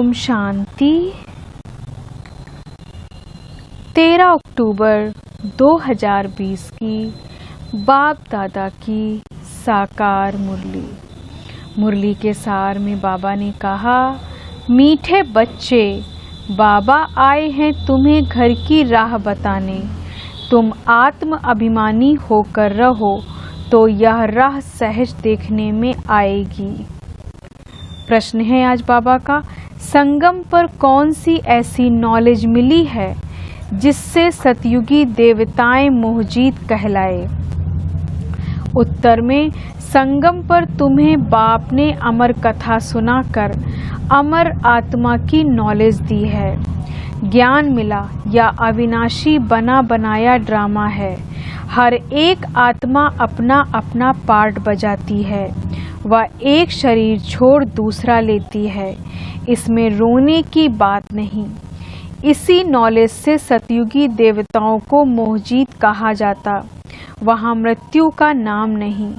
ओम शांति। 13 अक्टूबर 2020 की बाप दादा की साकार मुरली। मुरली के सार में बाबा ने कहा, मीठे बच्चे, बाबा आए हैं तुम्हें घर की राह बताने। तुम आत्म अभिमानी होकर रहो तो यह राह सहज देखने में आएगी। प्रश्न है आज बाबा का, संगम पर कौन सी ऐसी नॉलेज मिली है जिससे सतयुगी देवताएं मोहजीत कहलाए। उत्तर में, संगम पर तुम्हें बाप ने अमर कथा सुनाकर अमर आत्मा की नॉलेज दी है। ज्ञान मिला या अविनाशी बना बनाया ड्रामा है। हर एक आत्मा अपना अपना पार्ट बजाती है। वह एक शरीर छोड़ दूसरा लेती है। इसमें रोने की बात नहीं। इसी नॉलेज से सतयुगी देवताओं को मोहजीत कहा जाता। वहाँ मृत्यु का नाम नहीं।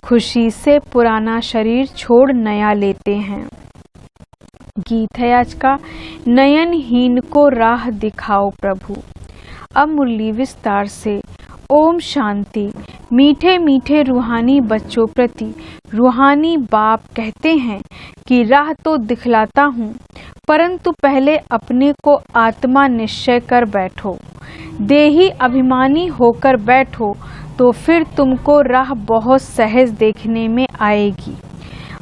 खुशी से पुराना शरीर छोड़ नया लेते हैं। गीत है आज का, नयनहीन को राह दिखाओ प्रभु। अब मुरली विस्तार से। ओम शांति। मीठे मीठे रूहानी बच्चों प्रति रूहानी बाप कहते हैं कि राह तो दिखलाता हूँ, परंतु पहले अपने को आत्मा निश्चय कर बैठो। देही अभिमानी होकर बैठो तो फिर तुमको राह बहुत सहज देखने में आएगी।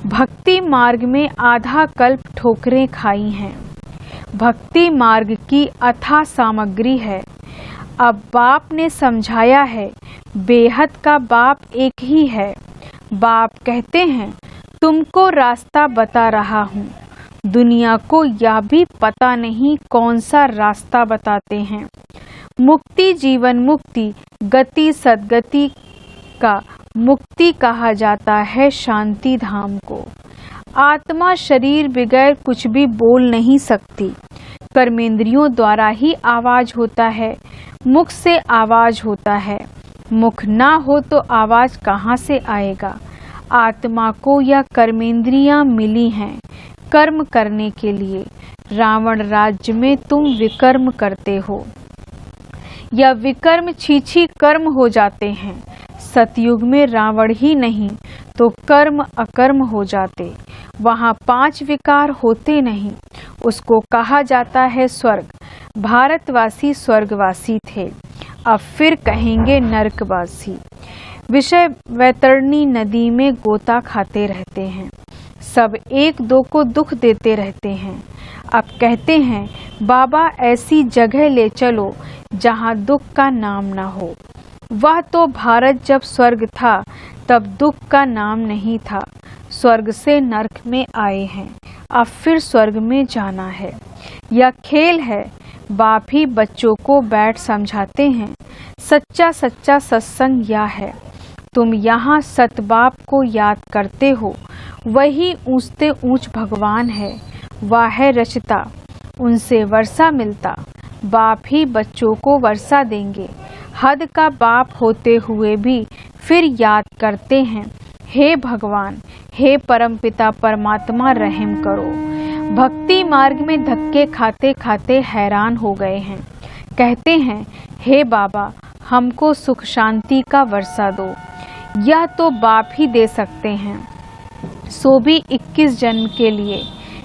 भक्ति मार्ग में आधा कल्प ठोकरें खाई हैं। भक्ति मार्ग की अथाह सामग्री है। अब बाप ने समझाया है, बेहद का बाप एक ही है। बाप कहते हैं, तुमको रास्ता बता रहा हूँ। दुनिया को यह भी पता नहीं कौन सा रास्ता बताते हैं। मुक्ति जीवन मुक्ति, गति सद्गति का मुक्ति कहा जाता है शांति धाम को। आत्मा शरीर बगैर कुछ भी बोल नहीं सकती। कर्मेंद्रियों द्वारा ही आवाज होता है। मुख से आवाज होता है। मुख ना हो तो आवाज कहाँ से आएगा। आत्मा को यह कर्मेंद्रियां मिली हैं कर्म करने के लिए। रावण राज्य में तुम विकर्म करते हो। यह विकर्म छीछी कर्म हो जाते हैं। सतयुग में रावण ही नहीं तो कर्म अकर्म हो जाते। वहाँ 5 विकार होते नहीं। उसको कहा जाता है स्वर्ग। भारतवासी स्वर्गवासी थे, अब फिर कहेंगे नरकवासी। विषय वैतरणी नदी में गोता खाते रहते हैं। सब एक दो को दुख देते रहते हैं। अब कहते हैं, बाबा ऐसी जगह ले चलो जहाँ दुख का नाम ना हो। वह तो भारत जब स्वर्ग था तब दुख का नाम नहीं था। स्वर्ग से नरक में आए हैं, अब फिर स्वर्ग में जाना है। यह खेल है। बाप ही बच्चों को बैठ समझाते हैं। सच्चा सच्चा सत्संग यह है। तुम यहाँ सतबाप को याद करते हो, वही ऊंचते ऊंच भगवान है। वह है रचता, उनसे वर्षा मिलता। बाप ही बच्चों को वर्षा देंगे। हद का बाप होते हुए भी फिर याद करते हैं, हे भगवान, हे परमपिता परमात्मा रहम करो। भक्ति मार्ग में धक्के खाते खाते हैरान हो गए हैं। कहते हैं, हे बाबा, हमको सुख शांति का वर्षा दो। यह तो बाप ही दे सकते हैं, सो भी 21 जन्म के लिए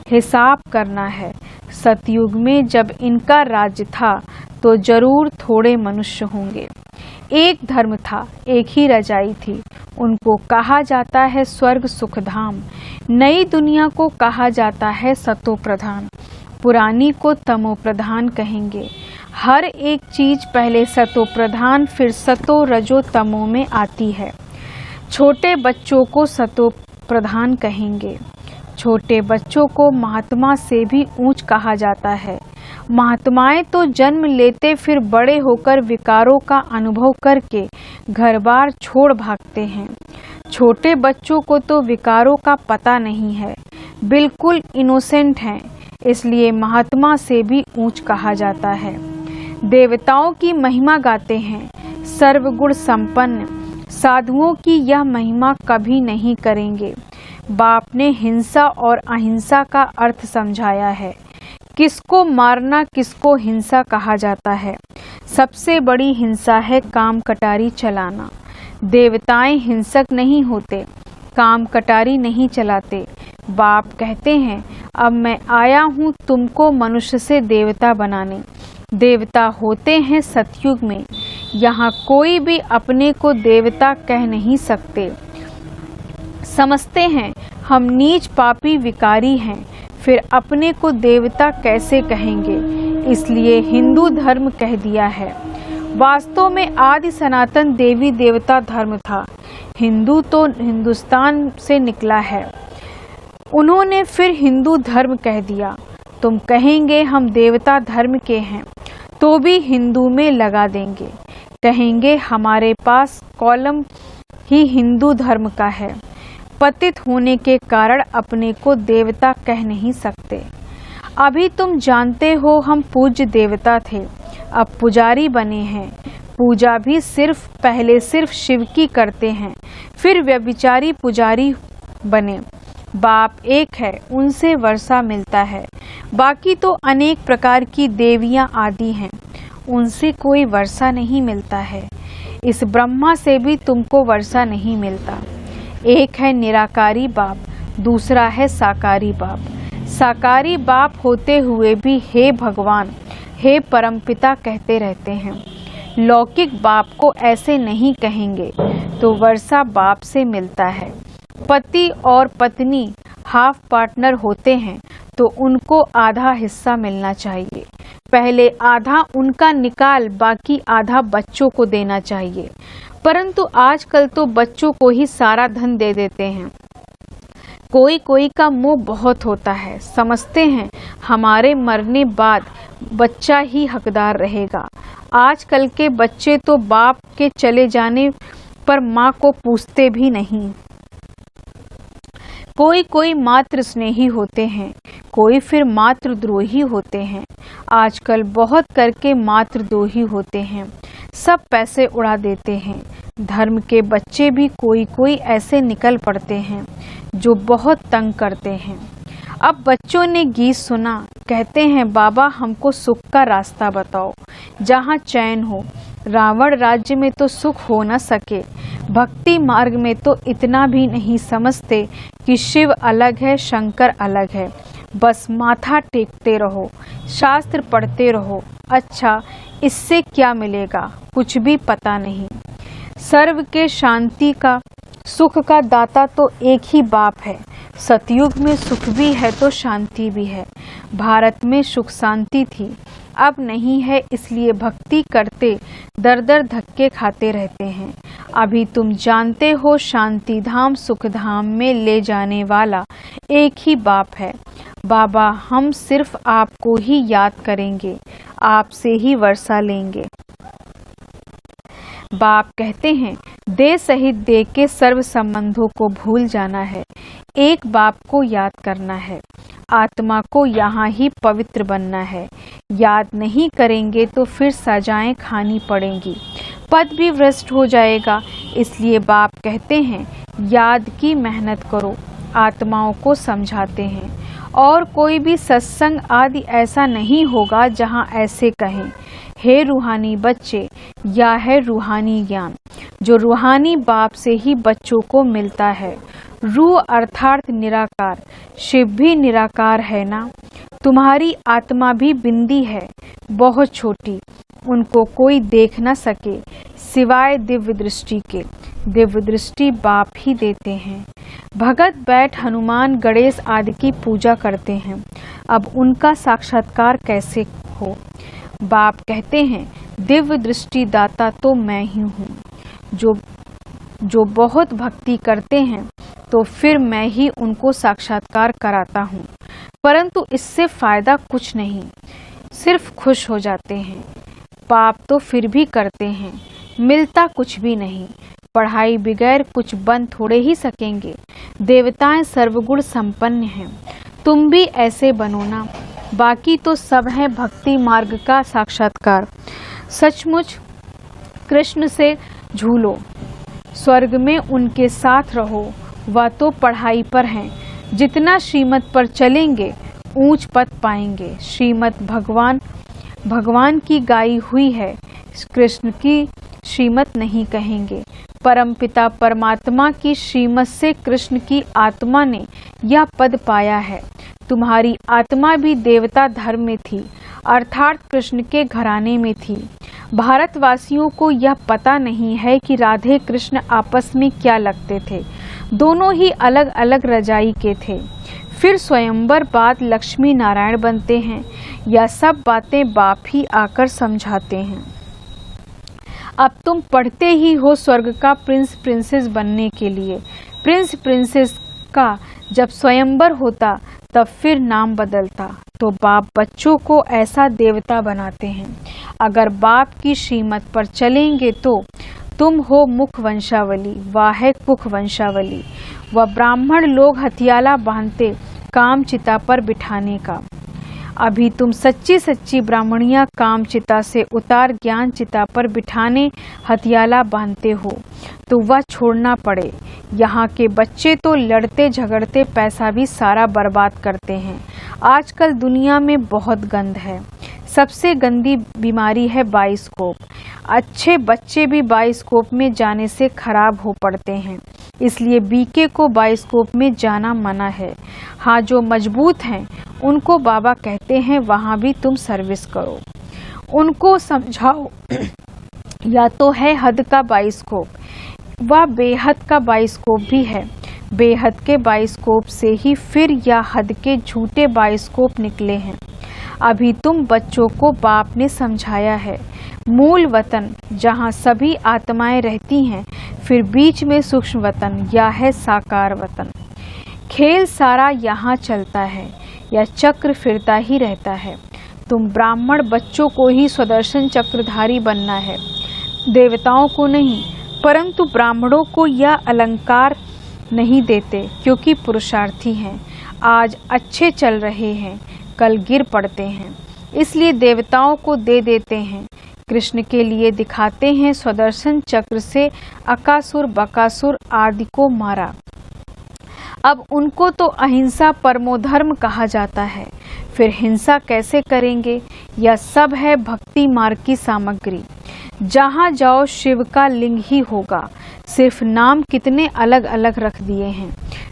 हिसाब करना है। सतयुग में जब इनका राज्य था तो जरूर थोड़े मनुष्य होंगे। एक धर्म था, एक ही रजाई थी। उनको कहा जाता है स्वर्ग सुखधाम। नई दुनिया को कहा जाता है सतो प्रधान। पुरानी को तमो प्रधान कहेंगे। हर एक चीज पहले सतो प्रधान फिर सतो रजो तमो में आती है। छोटे बच्चों को सतो प्रधान कहेंगे। छोटे बच्चों को महात्मा से भी ऊंच कहा जाता है। महात्माएं तो जन्म लेते फिर बड़े होकर विकारों का अनुभव करके घर बार छोड़ भागते हैं। छोटे बच्चों को तो विकारों का पता नहीं है, बिल्कुल इनोसेंट हैं, इसलिए महात्मा से भी ऊंच कहा जाता है। देवताओं की महिमा गाते हैं, सर्वगुण संपन्न। साधुओं की यह महिमा कभी नहीं करेंगे। बाप ने हिंसा और अहिंसा का अर्थ समझाया है। किसको मारना, किसको हिंसा कहा जाता है। सबसे बड़ी हिंसा है काम कटारी चलाना। देवताएं हिंसक नहीं होते, काम कटारी नहीं चलाते। बाप कहते हैं, अब मैं आया हूँ तुमको मनुष्य से देवता बनाने। देवता होते हैं सतयुग में। यहाँ कोई भी अपने को देवता कह नहीं सकते। समझते हैं हम नीच पापी विकारी हैं, फिर अपने को देवता कैसे कहेंगे। इसलिए हिंदू धर्म कह दिया है। वास्तव में आदि सनातन देवी देवता धर्म था। हिंदू तो हिंदुस्तान से निकला है, उन्होंने फिर हिंदू धर्म कह दिया। तुम कहेंगे हम देवता धर्म के हैं, तो भी हिंदू में लगा देंगे। कहेंगे हमारे पास कॉलम ही हिंदू धर्म का है। पतित होने के कारण अपने को देवता कह नहीं सकते। अभी तुम जानते हो हम पूज्य देवता थे, अब पुजारी बने हैं। पूजा भी पहले सिर्फ शिव की करते हैं, फिर व्यभिचारी पुजारी बने। बाप एक है, उनसे वर्षा मिलता है। बाकी तो अनेक प्रकार की देवियां आदि हैं, उनसे कोई वर्षा नहीं मिलता है। इस ब्रह्मा से भी तुमको वर्षा नहीं मिलता। एक है निराकारी बाप, दूसरा है साकारी बाप। साकारी बाप होते हुए भी हे भगवान, हे परमपिता कहते रहते हैं। लौकिक बाप को ऐसे नहीं कहेंगे तो वर्षा बाप से मिलता है। पति और पत्नी हाफ पार्टनर होते हैं तो उनको आधा हिस्सा मिलना चाहिए। पहले आधा उनका निकाल, बाकी आधा बच्चों को देना चाहिए। परंतु आजकल तो बच्चों को ही सारा धन दे देते हैं। कोई कोई का मोह बहुत होता है, समझते हैं हमारे मरने बाद बच्चा ही हकदार रहेगा। आजकल के बच्चे तो बाप के चले जाने पर माँ को पूछते भी नहीं। कोई कोई मातृ स्नेही होते हैं, कोई फिर मातृद्रोही होते हैं। आजकल बहुत करके मातृद्रोही होते हैं, सब पैसे उड़ा देते हैं। धर्म के बच्चे भी कोई कोई ऐसे निकल पड़ते हैं जो बहुत तंग करते हैं। अब बच्चों ने गीत सुना, कहते हैं बाबा हमको सुख का रास्ता बताओ, जहाँ चैन हो। रावण राज्य में तो सुख हो न सके, भक्ति मार्ग में तो इतना भी नहीं समझते कि शिव अलग है, शंकर अलग है। बस माथा टेकते रहो, शास्त्र पढ़ते रहो। अच्छा, इससे क्या मिलेगा? कुछ भी पता नहीं। सर्व के शांति का, सुख का दाता तो एक ही बाप है। सतयुग में सुख भी है तो शांति भी है। भारत में सुख शांति थी, अब नहीं है, इसलिए भक्ति करते दर दर धक्के खाते रहते हैं। अभी तुम जानते हो शांति धाम सुख धाम में ले जाने वाला एक ही बाप है। बाबा हम सिर्फ आपको ही याद करेंगे, आपसे ही वर्षा लेंगे। बाप कहते हैं देह सहित देह के सर्व संबंधों को भूल जाना है, एक बाप को याद करना है। आत्मा को यहाँ ही पवित्र बनना है। याद नहीं करेंगे तो फिर सजाएं खानी पड़ेंगी, पद भी भ्रष्ट हो जाएगा। इसलिए बाप कहते हैं याद की मेहनत करो। आत्माओं को समझाते हैं और कोई भी सत्संग आदि ऐसा नहीं होगा जहाँ ऐसे कहें हे रूहानी बच्चे या है रूहानी ज्ञान, जो रूहानी बाप से ही बच्चों को मिलता है। रूह अर्थात निराकार, शिव भी निराकार है ना। तुम्हारी आत्मा भी बिंदी है, बहुत छोटी, उनको कोई देख न सके सिवाय दिव्य दृष्टि के। दिव्य दृष्टि बाप ही देते हैं। भगत बैठ हनुमान गणेश आदि की पूजा करते हैं, अब उनका साक्षात्कार कैसे हो? बाप कहते हैं दिव्य दृष्टि दाता तो मैं ही हूँ। जो बहुत भक्ति करते हैं तो फिर मैं ही उनको साक्षात्कार कराता हूँ, परंतु इससे फायदा कुछ नहीं, सिर्फ खुश हो जाते हैं। पाप तो फिर भी करते हैं, मिलता कुछ भी नहीं। पढ़ाई बगैर कुछ बन थोड़े ही सकेंगे। देवताएं सर्वगुण संपन्न हैं, तुम भी ऐसे बनो ना। बाकी तो सब है भक्ति मार्ग का साक्षात्कार। सचमुच कृष्ण से झूलो, स्वर्ग में उनके साथ रहो, वह तो पढ़ाई पर हैं। जितना श्रीमत पर चलेंगे ऊंच पद पाएंगे। श्रीमत भगवान की गाई हुई है, कृष्ण की श्रीमत नहीं कहेंगे। परमपिता परमात्मा की श्रीमत से कृष्ण की आत्मा ने यह पद पाया है। तुम्हारी आत्मा भी देवता धर्म में थी, अर्थात कृष्ण के घराने में थी। भारतवासियों को यह पता नहीं है कि राधे कृष्ण आपस में क्या लगते थे। दोनों ही अलग अलग रजाई के थे। फिर स्वयंवर बाद लक्ष्मी नारायण बनते हैं। यह सब बातें बाप ही आकर समझाते हैं। अब तुम पढ़ते ही हो स्वर्ग का प्रिंस प्रिंसेस बनने के लिए। प्रिंस प्रिंसेस का जब स्वयंवर होता तब फिर नाम बदलता, तो बाप बच्चों को ऐसा देवता बनाते हैं। अगर बाप की श्रीमत पर चलेंगे तो तुम हो मुख वंशावली, वह है कुख वंशावली। वह ब्राह्मण लोग हथियाला बांधते काम चिता पर बिठाने का। अभी तुम सच्ची सच्ची ब्राह्मणियां काम चिता से उतार ज्ञान चिता पर बिठाने हथियाला बांधते हो तो वह छोड़ना पड़े। यहाँ के बच्चे तो लड़ते झगड़ते पैसा भी सारा बर्बाद करते हैं। आजकल दुनिया में बहुत गंद है। सबसे गंदी बीमारी है बाइस्कोप। अच्छे बच्चे भी बाइस्कोप में जाने से खराब हो पड़ते हैं, इसलिए बीके को बाइस्कोप में जाना मना है। हाँ, जो मजबूत हैं उनको बाबा कहते हैं वहाँ भी तुम सर्विस करो, उनको समझाओ। या तो है हद का बाइस्कोप, वह बेहद का बाइस्कोप भी है। बेहद के बाइस्कोप से ही फिर या हद के झूठे बाइस्कोप निकले हैं। अभी तुम बच्चों को बाप ने समझाया है, मूल वतन जहाँ सभी आत्माएं रहती हैं, फिर बीच में सूक्ष्म वतन या है साकार वतन। खेल सारा यहाँ चलता है या चक्र फिरता ही रहता है। तुम ब्राह्मण बच्चों को ही स्वदर्शन चक्रधारी बनना है, देवताओं को नहीं। परंतु ब्राह्मणों को यह अलंकार नहीं देते क्योंकि पुरुषार्थी हैं। आज अच्छे चल रहे हैं, कल गिर पड़ते हैं, इसलिए देवताओं को दे देते हैं। कृष्ण के लिए दिखाते हैं स्वदर्शन चक्र से अकासुर बकासुर आदि को मारा। अब उनको तो अहिंसा परमोधर्म कहा जाता है, फिर हिंसा कैसे करेंगे? यह सब है भक्ति मार्ग की सामग्री। जहाँ जाओ शिव का लिंग ही होगा, सिर्फ नाम कितने अलग अलग रख दिए हैं।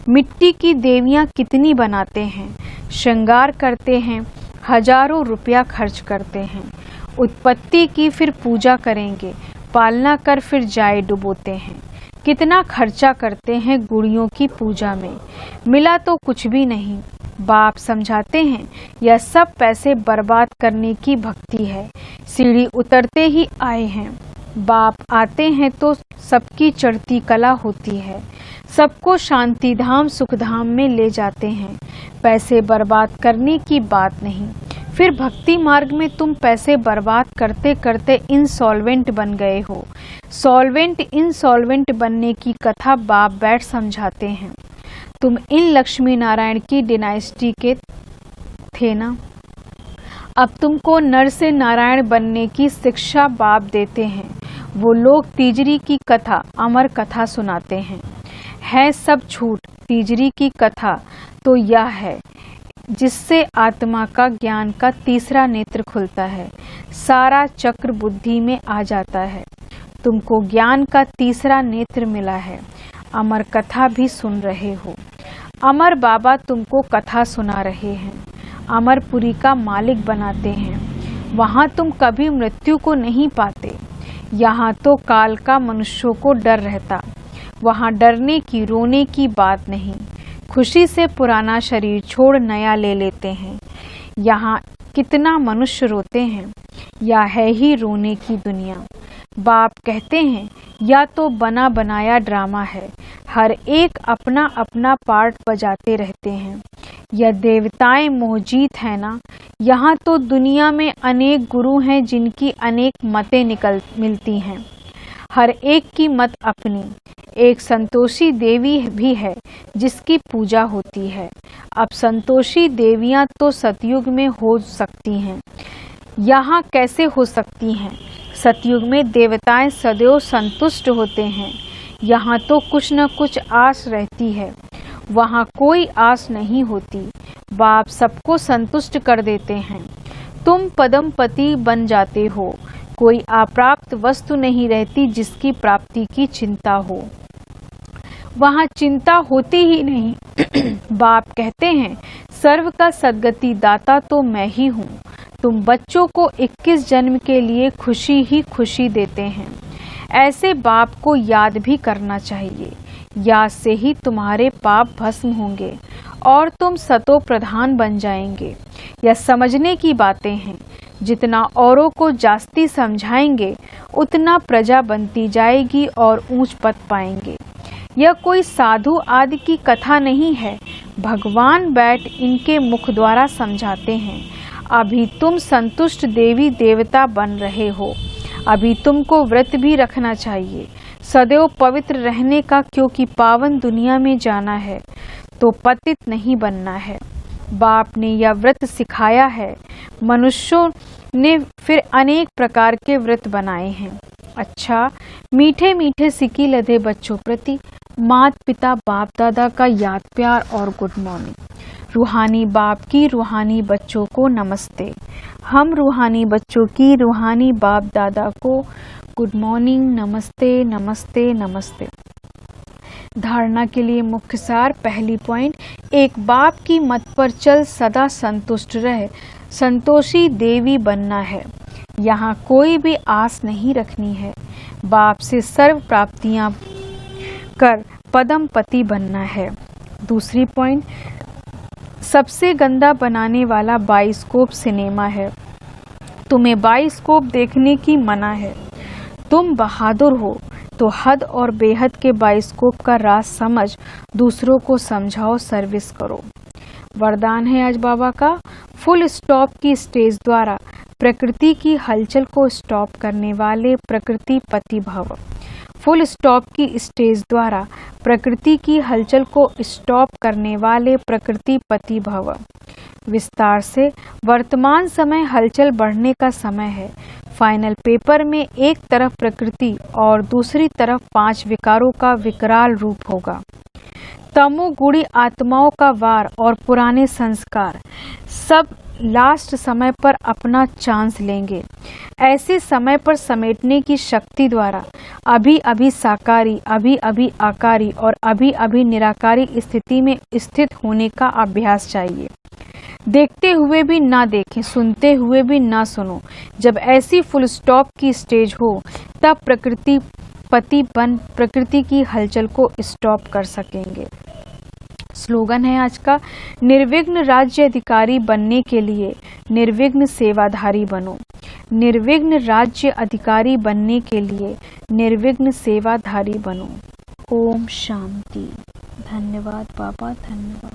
मिट्टी की देवियाँ कितनी बनाते हैं, श्रृंगार करते हैं, हजारों रुपया खर्च करते हैं। उत्पत्ति की फिर पूजा करेंगे, पालना कर फिर जाए डुबोते हैं। कितना खर्चा करते हैं गुड़ियों की पूजा में, मिला तो कुछ भी नहीं। बाप समझाते हैं यह सब पैसे बर्बाद करने की भक्ति है। सीढ़ी उतरते ही आए हैं, बाप आते हैं तो सबकी चढ़ती कला होती है। सबको शांति धाम सुख धाम में ले जाते हैं। पैसे बर्बाद करने की बात नहीं। फिर भक्ति मार्ग में तुम पैसे बर्बाद करते करते इंसॉल्वेंट बन गए हो। सॉल्वेंट इंसॉल्वेंट बनने की कथा बाप बैठ समझाते हैं। तुम इन लक्ष्मी नारायण की डिनाइस्टी के थे ना, अब तुमको नर से नारायण बनने की शिक्षा बाप देते हैं। वो लोग तीजरी की कथा अमर कथा सुनाते हैं, है सब झूठ। तीजरी की कथा तो यह है जिससे आत्मा का ज्ञान का तीसरा नेत्र खुलता है, सारा चक्र बुद्धि में आ जाता है। तुमको ज्ञान का तीसरा नेत्र मिला है, अमर कथा भी सुन रहे हो। अमर बाबा तुमको कथा सुना रहे हैं, अमरपुरी का मालिक बनाते हैं। वहाँ तुम कभी मृत्यु को नहीं पाते। यहाँ तो काल का मनुष्यों को डर रहता, वहाँ डरने की रोने की बात नहीं। खुशी से पुराना शरीर छोड़ नया ले लेते हैं। यहाँ कितना मनुष्य रोते हैं, या है ही रोने की दुनिया। बाप कहते हैं या तो बना बनाया ड्रामा है, हर एक अपना अपना पार्ट बजाते रहते हैं। यह देवताएं मोहजीत है ना, यहाँ तो दुनिया में अनेक गुरु हैं जिनकी अनेक मतें मिलती हैं, हर एक की मत अपनी। एक संतोषी देवी भी है जिसकी पूजा होती है। अब संतोषी देवियां तो सतयुग में हो सकती हैं, यहाँ कैसे हो सकती हैं? सतयुग में देवताएं सदैव संतुष्ट होते हैं। यहाँ तो कुछ न कुछ आस रहती है, वहाँ कोई आस नहीं होती। बाप सबको संतुष्ट कर देते हैं। तुम पदमपति बन जाते हो। कोई अप्राप्त वस्तु नहीं रहती जिसकी प्राप्ति की चिंता हो, वहाँ चिंता होती ही नहीं। बाप कहते हैं सर्व का सद्गति दाता तो मैं ही हूँ। तुम बच्चों को 21 जन्म के लिए खुशी ही खुशी देते हैं। ऐसे बाप को याद भी करना चाहिए। याद से ही तुम्हारे पाप भस्म होंगे और तुम सतो प्रधान बन जाएंगे। यह समझने की बातें हैं। जितना औरों को जास्ती समझाएंगे उतना प्रजा बनती जाएगी और ऊंच पद पाएंगे। यह कोई साधु आदि की कथा नहीं है। भगवान बैठ इनके मुख द्वारा समझाते हैं। अभी तुम संतुष्ट देवी देवता बन रहे हो। अभी तुमको व्रत भी रखना चाहिए, सदैव पवित्र रहने का, क्योंकि पावन दुनिया में जाना है तो पतित नहीं बनना है। बाप ने यह व्रत सिखाया है। मनुष्यों ने फिर अनेक प्रकार के व्रत बनाए हैं। अच्छा, मीठे मीठे सिक्की लदे बच्चों प्रति माता पिता बाप दादा का याद प्यार और गुड मॉर्निंग। रूहानी बाप की रूहानी बच्चों को नमस्ते। हम रूहानी बच्चों की रूहानी बाप दादा को गुड मॉर्निंग, नमस्ते नमस्ते नमस्ते। धारणा के लिए मुख्य सार। पहली पॉइंट, एक बाप की मत पर चल सदा संतुष्ट रह, संतोषी देवी बनना है। यहाँ कोई भी आस नहीं रखनी है। बाप से सर्व प्राप्तियां कर पदमपति बनना है। दूसरी पॉइंट, सबसे गंदा बनाने वाला बाइस्कोप सिनेमा है। तुम्हें बाइस्कोप देखने की मना है। तुम बहादुर हो तो हद और बेहद के बाइस्कोप का राज समझ दूसरों को समझाओ, सर्विस करो। वरदान है आज बाबा का, फुल स्टॉप की स्टेज द्वारा प्रकृति की हलचल को स्टॉप करने वाले प्रकृति पति भव। फुल स्टॉप की स्टेज द्वारा प्रकृति की हलचल को स्टॉप करने वाले प्रकृति पति भव। विस्तार से, वर्तमान समय हलचल बढ़ने का समय है। फाइनल पेपर में एक तरफ प्रकृति और दूसरी तरफ 5 विकारों का विकराल रूप होगा। तमोगुणी आत्माओं का वार और पुराने संस्कार सब लास्ट समय पर अपना चांस लेंगे। ऐसे समय पर समेटने की शक्ति द्वारा अभी अभी साकारी, अभी अभी आकारी और अभी अभी निराकारी स्थिति में स्थित होने का अभ्यास चाहिए। देखते हुए भी ना देखें, सुनते हुए भी ना सुनो। जब ऐसी फुल स्टॉप की स्टेज हो तब प्रकृति पति बन प्रकृति की हलचल को स्टॉप कर सकेंगे। स्लोगन है आज का, निर्विघ्न राज्य अधिकारी बनने के लिए निर्विघ्न सेवाधारी बनो। निर्विघ्न राज्य अधिकारी बनने के लिए निर्विघ्न सेवाधारी बनो। ओम शांति। धन्यवाद बाबा, धन्यवाद।